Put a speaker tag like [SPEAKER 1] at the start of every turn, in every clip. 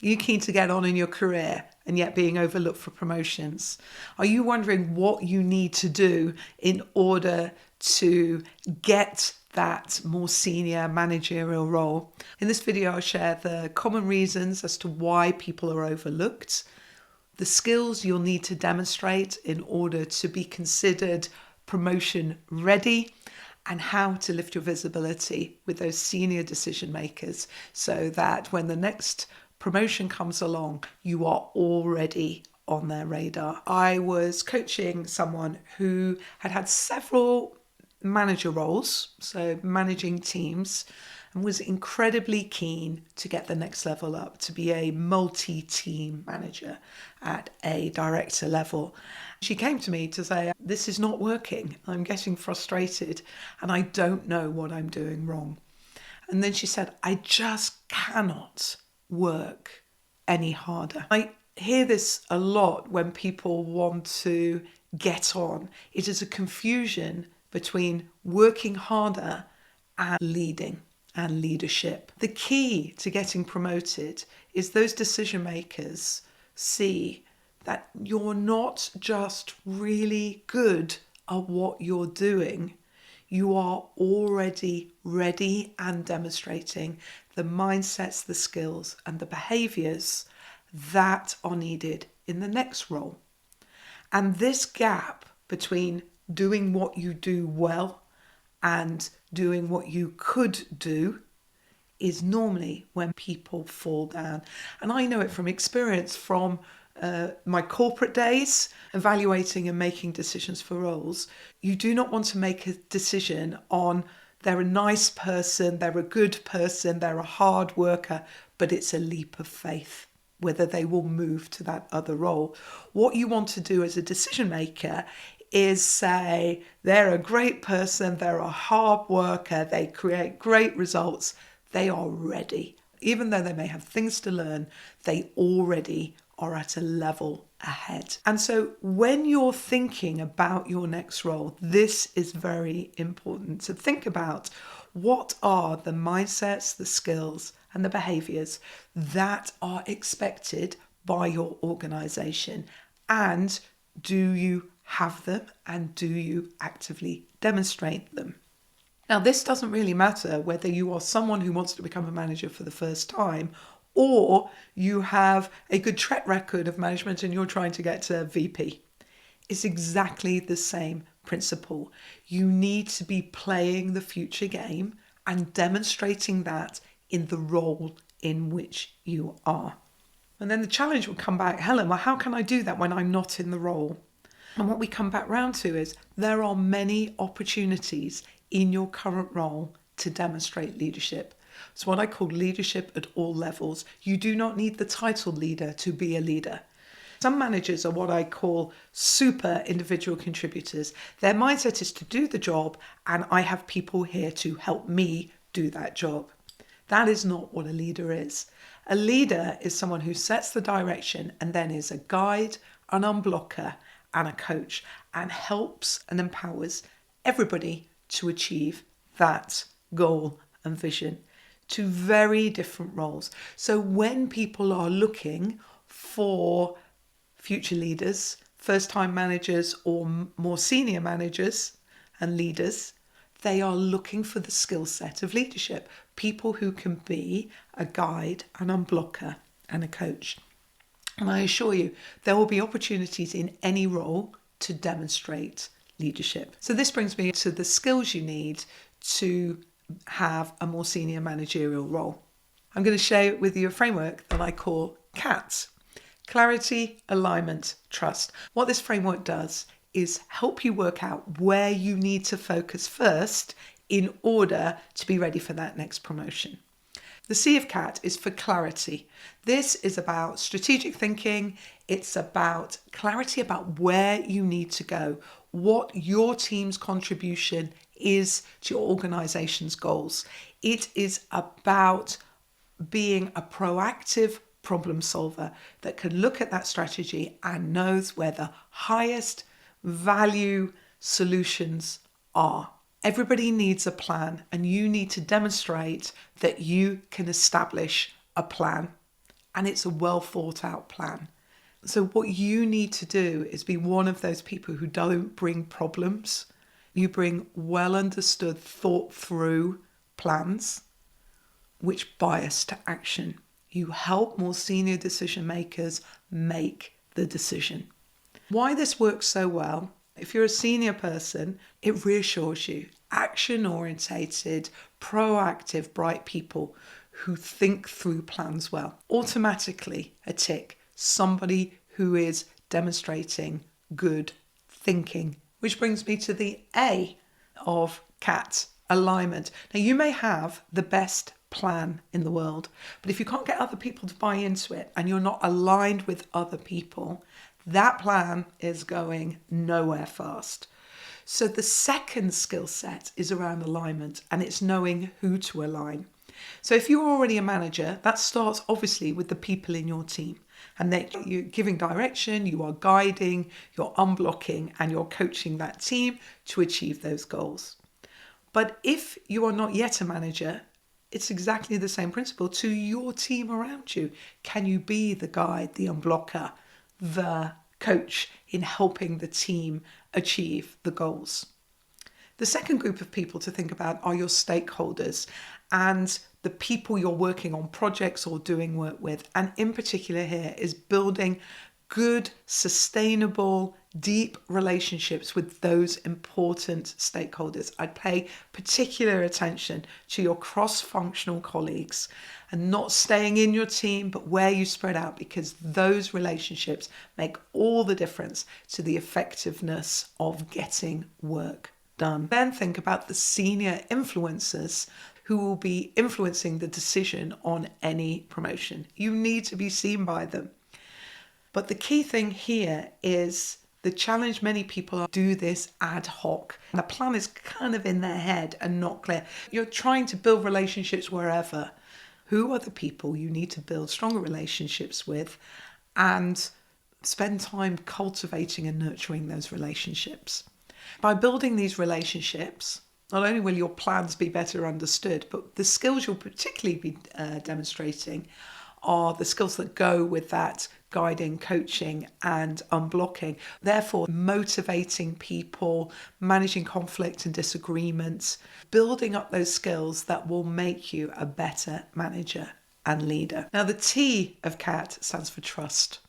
[SPEAKER 1] Are you keen to get on in your career and yet being overlooked for promotions? Are you wondering what you need to do in order to get that more senior managerial role? In this video, I'll share the common reasons as to why people are overlooked, the skills you'll need to demonstrate in order to be considered promotion ready, and how to lift your visibility with those senior decision makers so that when the next promotion comes along, you are already on their radar. I was coaching someone who had had several manager roles, so managing teams, and was incredibly keen to get the next level up, to be a multi-team manager at a director level. She came to me to say, this is not working. I'm getting frustrated and I don't know what I'm doing wrong. And then she said, I just cannot work any harder. I hear this a lot when people want to get on. It is a confusion between working harder and leading and leadership. The key to getting promoted is those decision makers see that you're not just really good at what you're doing. You are already ready and demonstrating the mindsets, the skills, and the behaviours that are needed in the next role. And this gap between doing what you do well and doing what you could do is normally when people fall down. And I know it from experience from my corporate days, evaluating and making decisions for roles. You do not want to make a decision on they're a nice person, they're a good person, they're a hard worker, but it's a leap of faith whether they will move to that other role. What you want to do as a decision maker is say they're a great person, they're a hard worker, they create great results, they are ready. Even though they may have things to learn, they already are at a level ahead. And so when you're thinking about your next role, this is very important to think about. What are the mindsets, the skills, and the behaviors that are expected by your organization? And do you have them, and do you actively demonstrate them? Now, this doesn't really matter whether you are someone who wants to become a manager for the first time or you have a good track record of management and you're trying to get to VP. It's exactly the same principle. You need to be playing the future game and demonstrating that in the role in which you are. And then the challenge will come back, Helen, well, how can I do that when I'm not in the role? And what we come back round to is there are many opportunities in your current role to demonstrate leadership. It's what I call leadership at all levels. You do not need the title leader to be a leader. Some managers are what I call super individual contributors. Their mindset is to do the job, and I have people here to help me do that job. That is not what a leader is. A leader is someone who sets the direction and then is a guide, an unblocker, and a coach, and helps and empowers everybody to achieve that goal and vision. Two very different roles. So when people are looking for future leaders, first-time managers or more senior managers and leaders, they are looking for the skill set of leadership. People who can be a guide, an unblocker, and a coach. And I assure you, there will be opportunities in any role to demonstrate leadership. So this brings me to the skills you need to have a more senior managerial role. I'm going to share with you a framework that I call CAT. Clarity, alignment, trust. What this framework does is help you work out where you need to focus first in order to be ready for that next promotion. The C of CAT is for clarity. This is about strategic thinking. It's about clarity about where you need to go, what your team's contribution is to your organization's goals. It is about being a proactive problem solver that can look at that strategy and knows where the highest value solutions are. Everybody needs a plan, and you need to demonstrate that you can establish a plan. and it's a well thought out plan. So what you need to do is be one of those people who don't bring problems. You bring well understood, thought through plans which bias to action. You help more senior decision makers make the decision. Why this works so well, if you're a senior person, it reassures you. Action orientated, proactive, bright people who think through plans well. Automatically a tick. Somebody who is demonstrating good thinking. Which brings me to the A of CAT, alignment. Now you may have the best plan in the world, but if you can't get other people to buy into it and you're not aligned with other people, that plan is going nowhere fast. So the second skill set is around alignment, and it's knowing who to align. So if you're already a manager, that starts obviously with the people in your team, and that you're giving direction, you are guiding, you're unblocking, and you're coaching that team to achieve those goals. But if you are not yet a manager, it's exactly the same principle to your team around you. Can you be the guide, the unblocker, the coach in helping the team achieve the goals? The second group of people to think about are your stakeholders and the people you're working on projects or doing work with. And in particular here is building good, sustainable, deep relationships with those important stakeholders. I'd pay particular attention to your cross-functional colleagues and not staying in your team, but where you spread out, because those relationships make all the difference to the effectiveness of getting work done. Then think about the senior influencers who will be influencing the decision on any promotion. You need to be seen by them. But the key thing here is the challenge many people do this ad hoc. The plan is kind of in their head and not clear. You're trying to build relationships wherever. Who are the people you need to build stronger relationships with and spend time cultivating and nurturing those relationships? By building these relationships, not only will your plans be better understood, but the skills you'll particularly be demonstrating are the skills that go with that guiding, coaching and unblocking. Therefore, motivating people, managing conflict and disagreements, building up those skills that will make you a better manager and leader. Now, the T of CAT stands for trust.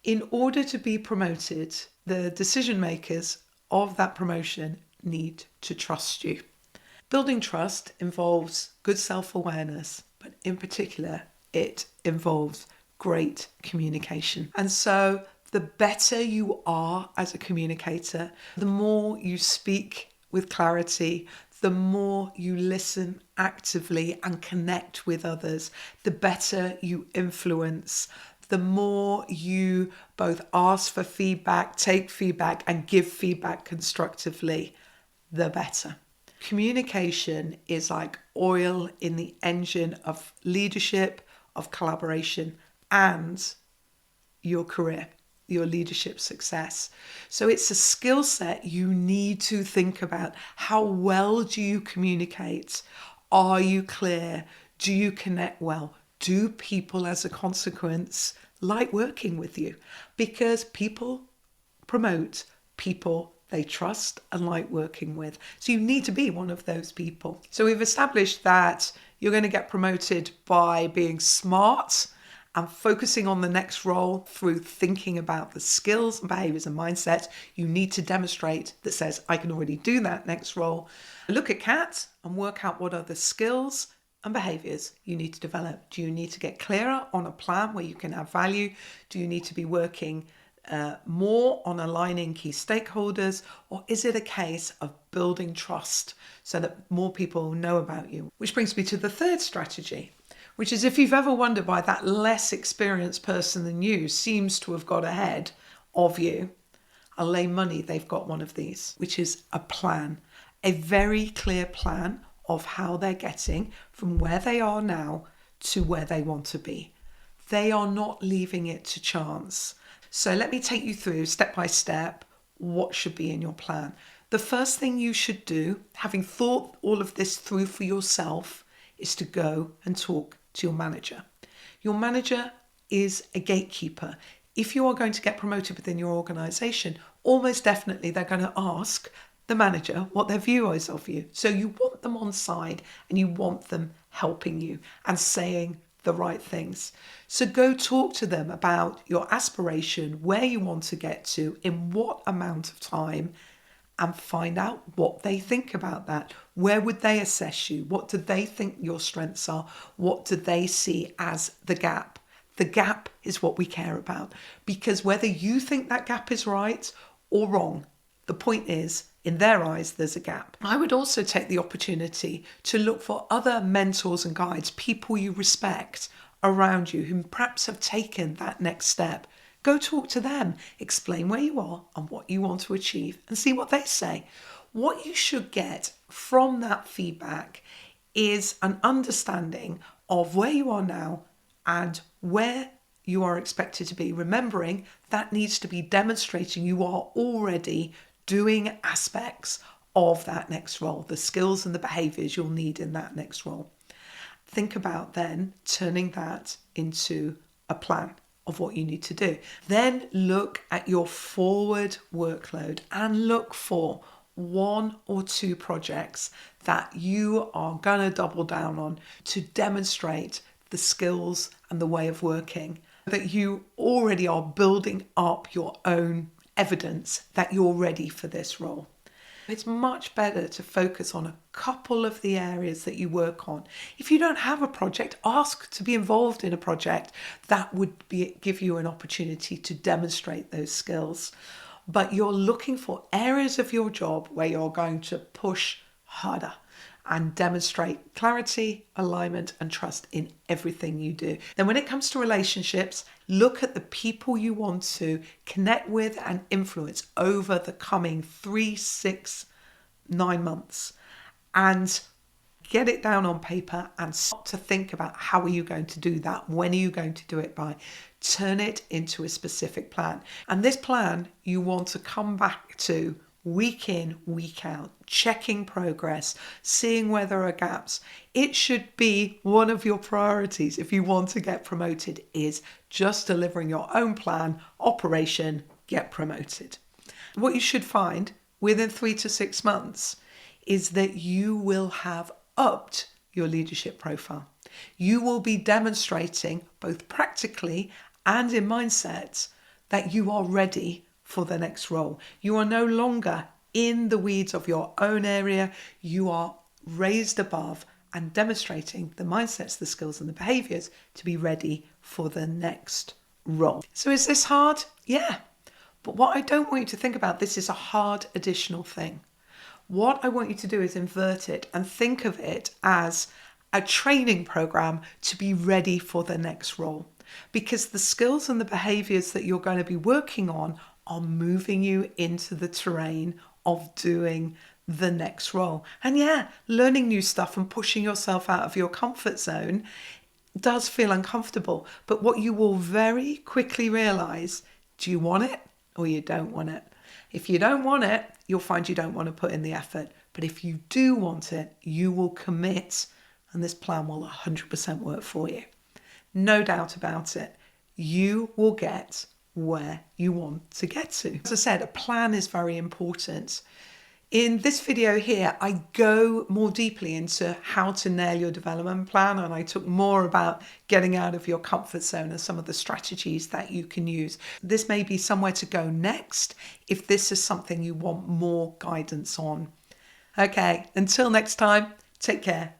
[SPEAKER 1] In order to be promoted, the decision makers of that promotion need to trust you. Building trust involves good self-awareness, but in particular, it involves great communication. And so the better you are as a communicator, the more you speak with clarity, the more you listen actively and connect with others, the better you influence, the more you both ask for feedback, take feedback, and give feedback constructively, the better. Communication is like oil in the engine of leadership, of collaboration, and your career, your leadership success. So it's a skill set you need to think about. How well do you communicate? Are you clear? Do you connect well? Do people, as a consequence, like working with you? Because people promote people they trust and like working with. So you need to be one of those people. So we've established that you're going to get promoted by being smart and focusing on the next role through thinking about the skills and behaviours and mindset you need to demonstrate that says, I can already do that next role. Look at CAT and work out what are the skills and behaviours you need to develop. Do you need to get clearer on a plan where you can add value? Do you need to be working more on aligning key stakeholders, or is it a case of building trust so that more people know about you? Which brings me to the third strategy, which is if you've ever wondered why that less experienced person than you seems to have got ahead of you, I'll lay money they've got one of these, which is a plan, a very clear plan of how they're getting from where they are now to where they want to be. They are not leaving it to chance. So let me take you through step by step what should be in your plan. The first thing you should do, having thought all of this through for yourself, is to go and talk to your manager. Your manager is a gatekeeper. If you are going to get promoted within your organization, almost definitely they're going to ask the manager what their view is of you. So you want them on side and you want them helping you and saying the right things. So go talk to them about your aspiration, where you want to get to, in what amount of time, and find out what they think about that. Where would they assess you? What do they think your strengths are? What do they see as the gap? The gap is what we care about, because whether you think that gap is right or wrong, the point is, in their eyes, there's a gap. I would also take the opportunity to look for other mentors and guides, people you respect around you who perhaps have taken that next step. Go talk to them, explain where you are and what you want to achieve, and see what they say. What you should get from that feedback is an understanding of where you are now and where you are expected to be. Remembering that needs to be demonstrating you are already doing aspects of that next role, the skills and the behaviours you'll need in that next role. Think about then turning that into a plan of what you need to do. Then look at your forward workload and look for 1 or 2 projects that you are going to double down on to demonstrate the skills and the way of working, that you already are building up your own evidence that you're ready for this role. It's much better to focus on a couple of the areas that you work on. If you don't have a project, ask to be involved in a project that would give you an opportunity to demonstrate those skills. But you're looking for areas of your job where you're going to push harder and demonstrate clarity, alignment, and trust in everything you do. Then when it comes to relationships, look at the people you want to connect with and influence over the coming 3, 6, 9 months, and get it down on paper and start to think about how are you going to do that? When are you going to do it by? Turn it into a specific plan. And this plan you want to come back to week in, week out, checking progress, seeing where there are gaps. It should be one of your priorities if you want to get promoted, is just delivering your own plan, operation, get promoted. What you should find within 3 to 6 months is that you will have upped your leadership profile. You will be demonstrating both practically and in mindset that you are ready for the next role. You are no longer in the weeds of your own area. You are raised above and demonstrating the mindsets, the skills and the behaviours to be ready for the next role. So is this hard? Yeah. But what I don't want you to think about, this is a hard additional thing. What I want you to do is invert it and think of it as a training program to be ready for the next role. Because the skills and the behaviours that you're going to be working on are moving you into the terrain of doing the next role. And yeah, learning new stuff and pushing yourself out of your comfort zone does feel uncomfortable. But what you will very quickly realise, do you want it or you don't want it? If you don't want it, you'll find you don't want to put in the effort. But if you do want it, you will commit and this plan will 100% work for you. No doubt about it. You will get where you want to get to. As I said, a plan is very important. In this video here, I go more deeply into how to nail your development plan, and I talk more about getting out of your comfort zone and some of the strategies that you can use. This may be somewhere to go next if this is something you want more guidance on. Okay, until next time, take care.